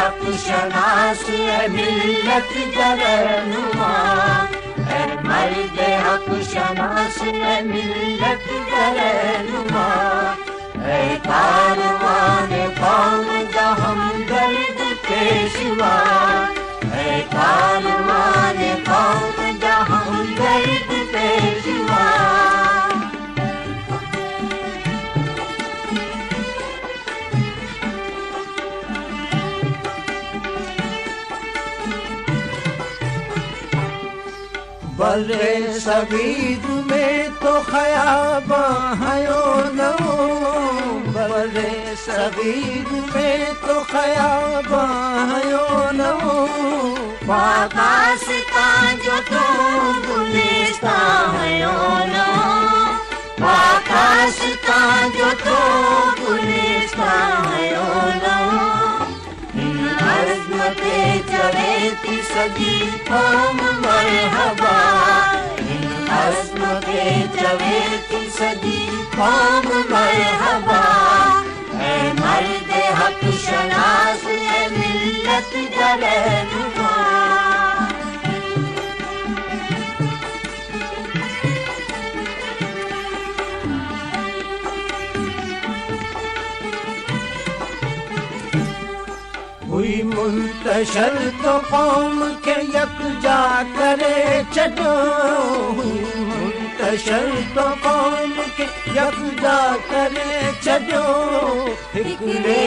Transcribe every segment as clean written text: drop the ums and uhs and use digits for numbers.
हक शनास है मिल्लत रहनुमा, है मर्द हक शनास है मिल्लत रहनुमा, है कारवान कौम का हमदर्द पेशवा, है कारवान कौम का हमदर्द पेशवा। बरे सगीर में तो खयाबा हयो नो, बरे सगीर में तो खयाबा हयो नो, वास्ता जो तो गुलिस्ता हयो नो, वास्ता जो तो गुलिस्ता हयो नो, अज़मते चवे थी सजी कौम मरहबा, अज़मते चवे थी सजी कौम मरहबा, है मर्द हक शनास है मिल्लत रहनुमा। हुई मुंतशर तो कौम के यकजा करे छो, हुई मुंतशर तो कौम के यकजा करे छो, फिक्रे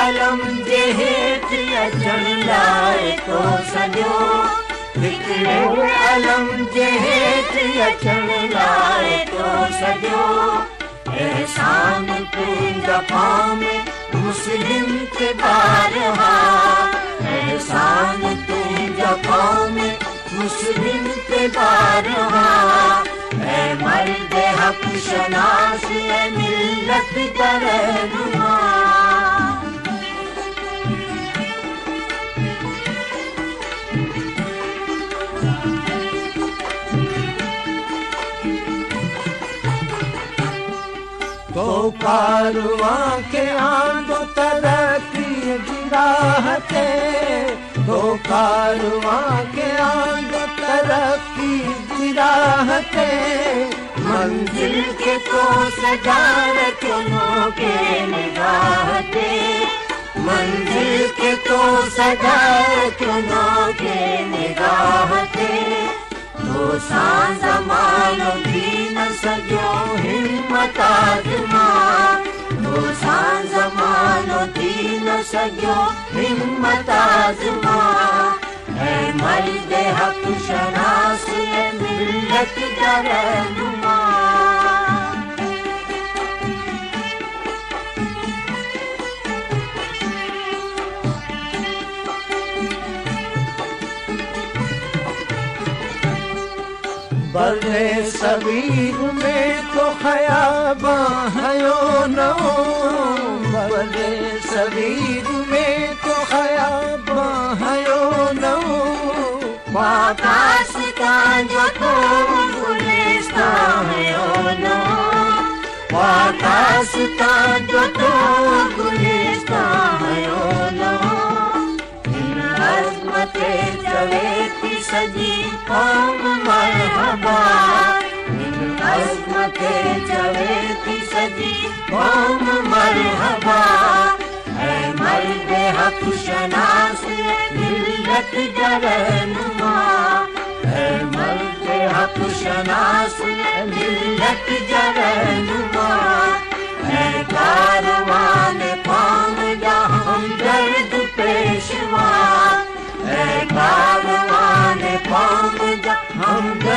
अलम जे हेठ अचण लाए तो सजो, फिक्रे अलम जे हेठ अचण लाए तो सजो, एहसान तुंहिंजा कौम मुस्लिम के बारहा, एहसान तुंहिंजा कौम मुस्लिम के बारहा, है मर्द हक शनास है मिल्लत रहनुमा। तो कारवां के आंदो तरक्की जिराहते, तो कारवां के आंदो तरक्की जिराहते, मंजिल के तो सजार क्यों के निगाहते, मंजिल के तो सजार क्यों के निगाहते, तो सान ज़मानो दीन सजो हिम्मत आज़मा, तो सान ज़मानो दीन सजो हिम्मत आज़मा, है मर्द हक शनास है मिल्लत रहनुमा। बरे सगीर में तो खयाबा हयो नो, बरे सगीर में तो खयाबा हयो नो, वास्ता जो तो गुलिस्ता हयो नो, वास्ता जो तो गुलिस्ता हयो नो, अज़मते चवे थी सजी कौम मरहबा, अज़मते चवे थी सजी कौम मरहबा, है मर्द हक शनास मिल्लत रहनुमा, है मर्द हक शनास मिल्लत रहनुमा, है कारवान कौम का हमदर्द पेशवा, है कारवान कौम का हमदर्द